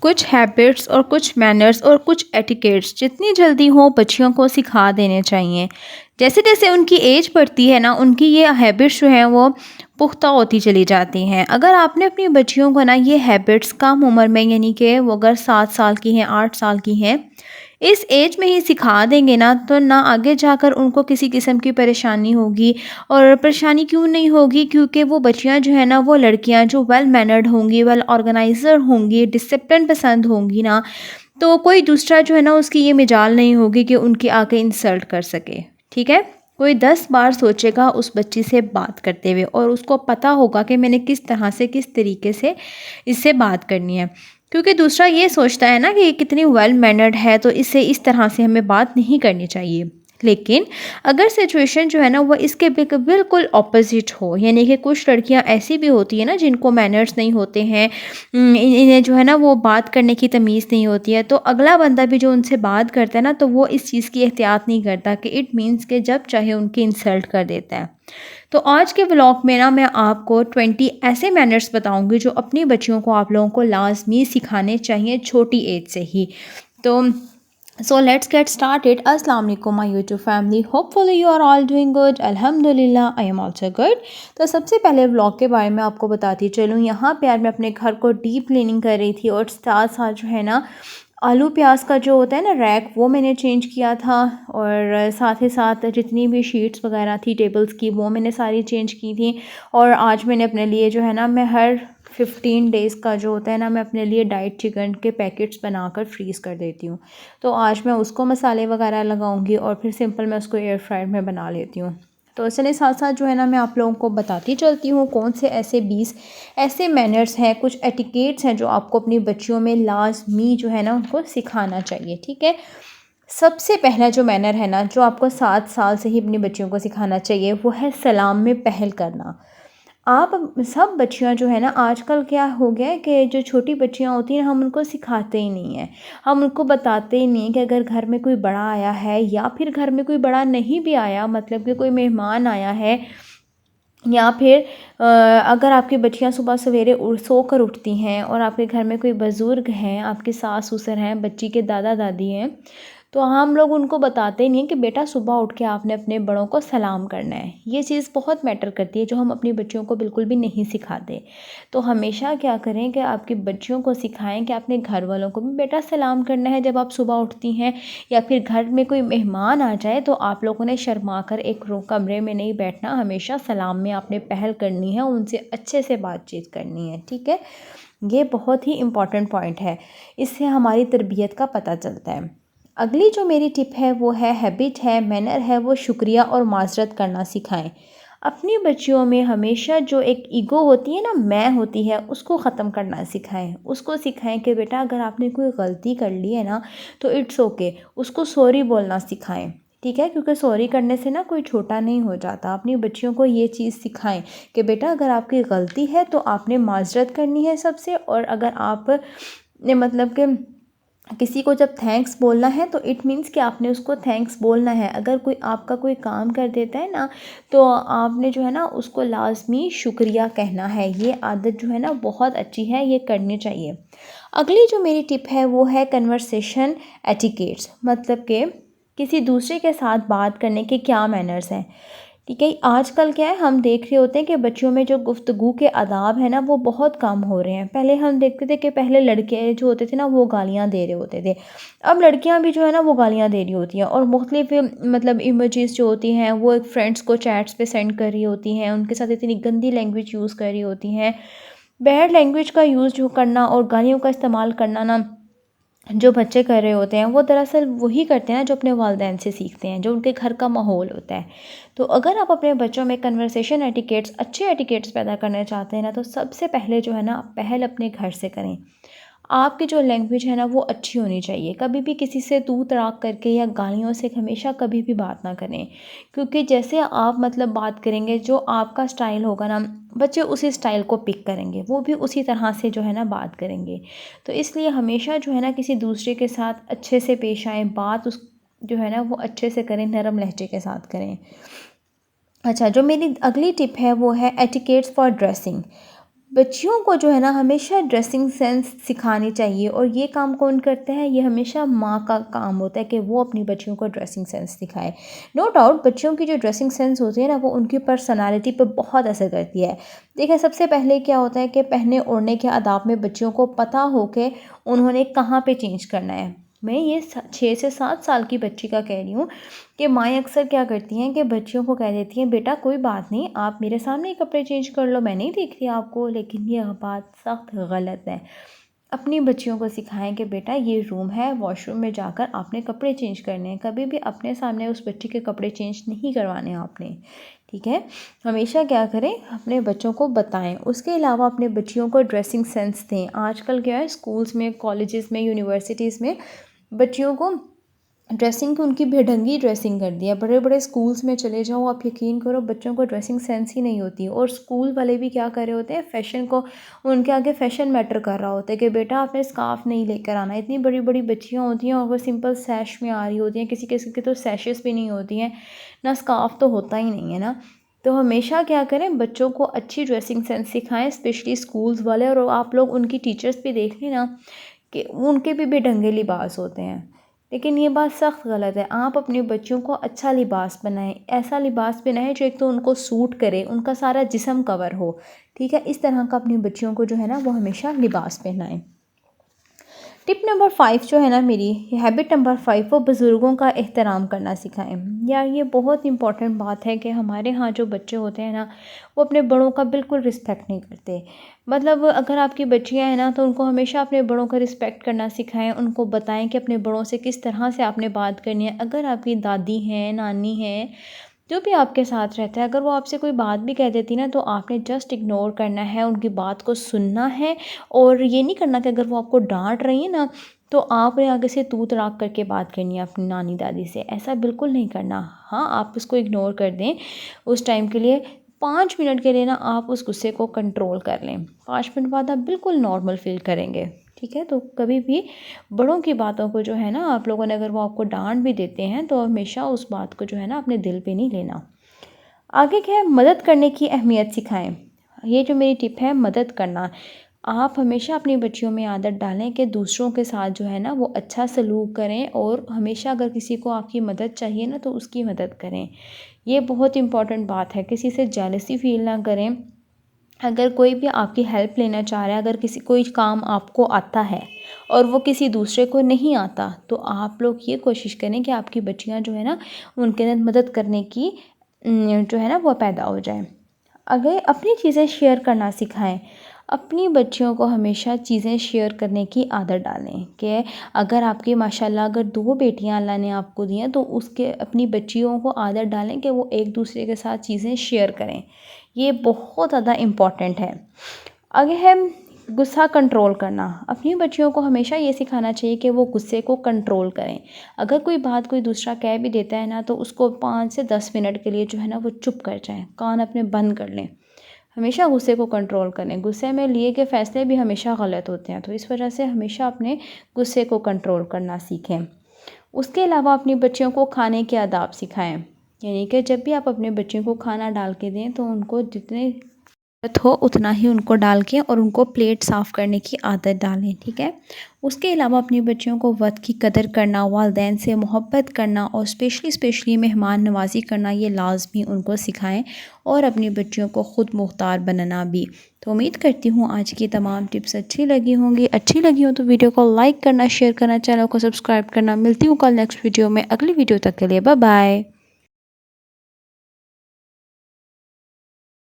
कुछ हैबिट्स और कुछ मैनर्स और कुछ एटिकेट्स जितनी जल्दी हो बच्चियों को सिखा देने चाहिए। जैसे जैसे उनकी एज बढ़ती है ना, उनकी ये हैबिट्स जो हैं वो पुख्ता होती चली जाती हैं। अगर आपने अपनी बच्चियों को ना ये हैबिट्स कम उम्र में, यानी कि वो अगर 7 साल की हैं, 8 साल की हैं, इस एज में ही सिखा देंगे ना, तो ना आगे जाकर उनको किसी किस्म की परेशानी होगी। और परेशानी क्यों नहीं होगी? क्योंकि वो बच्चियां जो है ना, वो लड़कियां जो वेल मैनर्ड होंगी, वेल ऑर्गेनाइजर होंगी, डिसिप्लिन पसंद होंगी ना, तो कोई दूसरा जो है ना उसकी ये मिजाल नहीं होगी कि उनकी आके इंसल्ट कर सके। ठीक है? कोई 10 बार सोचेगा उस बच्ची से बात करते हुए, और उसको पता होगा कि मैंने किस तरह से, किस तरीके से इससे बात करनी है। क्योंकि दूसरा ये सोचता है ना कि ये कितनी वेल मैनर्ड है, तो इससे इस तरह से हमें बात नहीं करनी चाहिए। लेकिन अगर सिचुएशन जो है ना वो इसके बिल्कुल ऑपोजिट हो, यानी कि कुछ लड़कियां ऐसी भी होती है ना जिनको मैनर्स नहीं होते हैं, इन्हें जो है ना वो बात करने की तमीज़ नहीं होती है, तो अगला बंदा भी जो उनसे बात करता है ना, तो वो इस चीज़ की एहतियात नहीं करता कि इट मीन्स कि जब चाहे उनकी इंसल्ट कर देता है। तो आज के व्लॉग में ना मैं आपको 20 ऐसे मैनर्स बताऊंगी जो अपनी बच्चियों को आप लोगों को लाजमी सिखाने चाहिए छोटी एज से ही। तो सो लेट्स गेट स्टार्टेड। अस्सलाम वालेकुम my YouTube family, hopefully you are all doing good. अल्हम्दुलिल्लाह आई एम आल्सो गुड। तो सबसे पहले व्लॉग के बारे में आपको बताती चलूँ। यहाँ पे यार मैं अपने घर को डीप क्लीनिंग कर रही थी, और साथ साथ जो है ना आलू प्याज का जो होता है ना रैक, वो मैंने चेंज किया था। और साथ ही साथ जितनी भी शीट्स वगैरह थी टेबल्स की, वो मैंने सारी चेंज की थी। और आज मैंने अपने लिए जो है ना, मैं हर 15 डेज़ का जो होता है ना, मैं अपने लिए डाइट चिकन के पैकेट्स बनाकर फ्रीज़ कर देती हूँ। तो आज मैं उसको मसाले वगैरह लगाऊंगी, और फिर सिंपल मैं उसको एयर फ्रायर में बना लेती हूँ। तो चलिए साथ साथ जो है ना मैं आप लोगों को बताती चलती हूँ कौन से ऐसे 20 ऐसे मैनर्स हैं, कुछ एटिकेट्स हैं जो आपको अपनी बच्चियों में लाजमी जो है ना उनको सिखाना चाहिए। ठीक है? सबसे पहला जो मैनर है ना, जो आपको 7 साल से ही अपनी बच्चियों को सिखाना चाहिए, वो है सलाम में पहल करना। आप सब बच्चियां जो है ना, आजकल क्या हो गया है कि जो छोटी बच्चियां होती हैं हम उनको सिखाते ही नहीं हैं। हम उनको बताते ही नहीं कि अगर घर में कोई बड़ा आया है, या फिर घर में कोई बड़ा नहीं भी आया, मतलब कि कोई मेहमान आया है, या फिर अगर आपकी बच्चियां सुबह सवेरे सो कर उठती हैं, और आपके घर में कोई बुज़ुर्ग हैं, आपके सास ससुर हैं, बच्ची के दादा दादी हैं, तो हम लोग उनको बताते ही नहीं हैं कि बेटा सुबह उठ के आपने अपने बड़ों को सलाम करना है। ये चीज़ बहुत मैटर करती है, जो हम अपनी बच्चियों को बिल्कुल भी नहीं सिखाते। तो हमेशा क्या करें कि आपकी बच्चियों को सिखाएं कि अपने घर वालों को भी बेटा सलाम करना है जब आप सुबह उठती हैं, या फिर घर में कोई मेहमान आ जाए तो आप लोगों ने शर्मा कर एक कमरे में नहीं बैठना, हमेशा सलाम में आपने पहल करनी है, उनसे अच्छे से बातचीत करनी है। ठीक है? ये बहुत ही इम्पॉर्टेंट पॉइंट है, इससे हमारी तरबियत का पता चलता है। अगली जो मेरी टिप है वो है हैबिट है, मैनर है, वो शुक्रिया और माजरत करना सिखाएं। अपनी बच्चियों में हमेशा जो एक ईगो होती है ना, मैं होती है, उसको ख़त्म करना सिखाएं। उसको सिखाएं कि बेटा अगर आपने कोई गलती कर ली है ना, तो इट्स ओके, उसको सॉरी बोलना सिखाएं। ठीक है? क्योंकि सॉरी करने से ना कोई छोटा नहीं हो जाता। अपनी बच्चियों को ये चीज़ सिखाएं कि बेटा अगर आपकी गलती है तो आपने माजरत करनी है सबसे, और अगर आप ने मतलब कि किसी को जब थैंक्स बोलना है, तो इट मीन्स कि आपने उसको थैंक्स बोलना है। अगर कोई आपका कोई काम कर देता है ना, तो आपने जो है ना उसको लाजमी शुक्रिया कहना है। ये आदत जो है ना बहुत अच्छी है, ये करनी चाहिए। अगली जो मेरी टिप है वो है कन्वर्सेशन एटिकेट्स, मतलब कि किसी दूसरे के साथ बात करने के क्या मैनर्स हैं। ठीक है? आजकल क्या है, हम देख रहे होते हैं कि बच्चों में जो गुफ्तगू के आदाब है ना वो बहुत कम हो रहे हैं। पहले हम देखते थे कि पहले लड़के जो होते थे ना वो गालियाँ दे रहे होते थे, अब लड़कियां भी जो है ना वो गालियाँ दे रही होती हैं, और मुख्तलिफ मतलब इमोजीज जो होती हैं वो एक फ्रेंड्स को चैट्स पे सेंड कर रही होती हैं, उनके साथ इतनी गंदी लैंग्वेज यूज़ कर रही होती हैं। बैड लैंग्वेज का यूज़ जो करना और गालियों का इस्तेमाल करना ना, जो बच्चे कर रहे होते हैं वो दरअसल वही करते हैं जो अपने वालिदैन से सीखते हैं, जो उनके घर का माहौल होता है। तो अगर आप अपने बच्चों में कन्वर्सेशन एटिकेट्स, अच्छे एटिकेट्स पैदा करना चाहते हैं ना, तो सबसे पहले जो है ना पहल अपने घर से करें। आपकी जो लैंग्वेज है ना वो अच्छी होनी चाहिए। कभी भी किसी से तू तड़ाक करके या गालियों से हमेशा कभी भी बात ना करें, क्योंकि जैसे आप मतलब बात करेंगे, जो आपका स्टाइल होगा ना, बच्चे उसी स्टाइल को पिक करेंगे, वो भी उसी तरह से जो है ना बात करेंगे। तो इसलिए हमेशा जो है ना किसी दूसरे के साथ अच्छे से पेश आएँ, बात उस जो है ना वो अच्छे से करें, नरम लहजे के साथ करें। अच्छा, जो मेरी अगली टिप है वो है एटिकेट्स फॉर ड्रेसिंग। बच्चियों को जो है ना हमेशा ड्रेसिंग सेंस सिखानी चाहिए, और ये काम कौन करता है? ये हमेशा माँ का काम होता है कि वो अपनी बच्चियों को ड्रेसिंग सेंस सिखाए। नो डाउट बच्चियों की जो ड्रेसिंग सेंस होती है ना वो उनकी पर्सनालिटी पर बहुत असर करती है। देखिए सबसे पहले क्या होता है कि पहनने ओढ़ने के आदाब में बच्चियों को पता हो कि उन्होंने कहाँ पे चेंज करना है। मैं ये 6 से 7 साल की बच्ची का कह रही हूँ कि माएँ अक्सर क्या करती हैं कि बच्चियों को कह देती हैं, बेटा कोई बात नहीं, आप मेरे सामने ही कपड़े चेंज कर लो, मैं नहीं देख रही आपको। लेकिन ये बात सख्त गलत है। अपनी बच्चियों को सिखाएं कि बेटा ये रूम है, वॉशरूम में जाकर आपने कपड़े चेंज करने हैं। कभी भी अपने सामने उस बच्ची के कपड़े चेंज नहीं करवाने आपने, ठीक है। हमेशा क्या करें, अपने बच्चों को बताएं। उसके अलावा अपने बच्चियों को ड्रेसिंग सेंस दें। आजकल क्या है, स्कूल्स में, कॉलेजेस में, यूनिवर्सिटीज़ में बच्चियों को ड्रेसिंग की उनकी बेढंगी ड्रेसिंग कर दी है। बड़े बड़े स्कूल्स में चले जाओ, आप यकीन करो बच्चों को ड्रेसिंग सेंस ही नहीं होती। और स्कूल वाले भी क्या कर रहे होते हैं, फ़ैशन को, उनके आगे फ़ैशन मैटर कर रहा होता है कि बेटा आपने स्कार्फ़ नहीं लेकर आना। इतनी बड़ी बड़ी बच्चियाँ होती हैं और वो सिंपल सैश में आ रही होती हैं, किसी किसी की तो सैशेस भी नहीं होती हैं, ना स्कार्फ़ तो होता ही नहीं है ना। तो हमेशा क्या करें, बच्चों को अच्छी ड्रेसिंग सेंस सिखाएं, स्पेशली स्कूल्स वाले। और आप लोग उनकी टीचर्स भी देख लें ना कि उनके भी बेढंगे लिबास होते हैं। लेकिन ये बात सख्त गलत है। आप अपने बच्चों को अच्छा लिबास बनाएं, ऐसा लिबास बनाएं जो एक तो उनको सूट करे, उनका सारा जिस्म कवर हो, ठीक है। इस तरह का अपनी बच्चियों को जो है ना वो हमेशा लिबास पहनाएं। टिप नंबर 5 जो है ना मेरी, हैबिट नंबर 5, वो बुज़ुर्गों का एहतराम करना सिखाएं। यार ये बहुत इंपॉर्टेंट बात है कि हमारे यहाँ जो बच्चे होते हैं ना वो अपने बड़ों का बिल्कुल रिस्पेक्ट नहीं करते। मतलब अगर आपकी बच्चियाँ हैं ना तो उनको हमेशा अपने बड़ों का रिस्पेक्ट करना सिखाएं। उनको बताएं कि अपने बड़ों से किस तरह से आपने बात करनी है। अगर आपकी दादी हैं, नानी हैं, जो भी आपके साथ रहता है, अगर वो आपसे कोई बात भी कह देती ना तो आपने जस्ट इग्नोर करना है, उनकी बात को सुनना है। और ये नहीं करना कि अगर वो आपको डांट रही है ना तो आपने आगे से तू तड़ाक करके बात करनी है अपनी नानी दादी से। ऐसा बिल्कुल नहीं करना। हाँ, आप उसको इग्नोर कर दें उस टाइम के लिए, 5 मिनट के लिए ना आप उस गुस्से को कंट्रोल कर लें। 5 मिनट बाद आप बिल्कुल नॉर्मल फील करेंगे, ठीक है। तो कभी भी बड़ों की बातों को जो है ना, आप लोगों ने अगर वो आपको डांट भी देते हैं तो हमेशा उस बात को जो है ना अपने दिल पे नहीं लेना। आगे क्या है, मदद करने की अहमियत सिखाएं। ये जो मेरी टिप है, मदद करना, आप हमेशा अपनी बच्चियों में आदत डालें कि दूसरों के साथ जो है ना वो अच्छा सलूक करें। और हमेशा अगर किसी को आपकी मदद चाहिए ना तो उसकी मदद करें। ये बहुत इंपॉर्टेंट बात है। किसी से जेलसी फील ना करें। अगर कोई भी आपकी हेल्प लेना चाह रहा है, अगर किसी कोई काम आपको आता है और वो किसी दूसरे को नहीं आता, तो आप लोग ये कोशिश करें कि आपकी बच्चियां जो है ना उनके अंदर मदद करने की जो है ना वो पैदा हो जाए। अगर अपनी चीज़ें शेयर करना सिखाएं। अपनी बच्चियों को हमेशा चीज़ें शेयर करने की आदत डालें कि अगर आपकी माशाल्लाह अगर 2 बेटियां अल्लाह ने आपको दी हैं तो उसके अपनी बच्चियों को आदत डालें कि वो एक दूसरे के साथ चीज़ें शेयर करें। ये बहुत ज़्यादा इम्पॉर्टेंट है। आगे है गुस्सा कंट्रोल करना। अपनी बच्चियों को हमेशा ये सिखाना चाहिए कि वो गुस्से को कंट्रोल करें। अगर कोई बात कोई दूसरा कह भी देता है ना तो उसको 5 से 10 मिनट के लिए जो है ना वो चुप कर जाएं, कान अपने बंद कर लें। हमेशा गुस्से को कंट्रोल करें। गुस्से में लिए गए फ़ैसले भी हमेशा गलत होते हैं, तो इस वजह से हमेशा अपने गुस्से को कंट्रोल करना सीखें। उसके अलावा अपनी बच्चियों को खाने के आदाब सिखाएं। यानी कि जब भी आप अपने बच्चों को खाना डाल के दें तो उनको जितने हो उतना ही उनको डाल के और उनको प्लेट साफ़ करने की आदत डालें, ठीक है। उसके अलावा अपनी बच्चियों को वक्त की कदर करना, वालिदैन से मोहब्बत करना और स्पेशली मेहमान नवाजी करना, ये लाजमी उनको सिखाएं। और अपनी बच्चियों को ख़ुद मुख्तार बनना भी। तो उम्मीद करती हूँ आज की तमाम टिप्स अच्छी लगी होंगी। अच्छी लगी हो तो वीडियो को लाइक करना, शेयर करना, चैनल को सब्सक्राइब करना। मिलती हूँ कल नेक्स्ट वीडियो में। अगली वीडियो तक के लिए बाय बाय।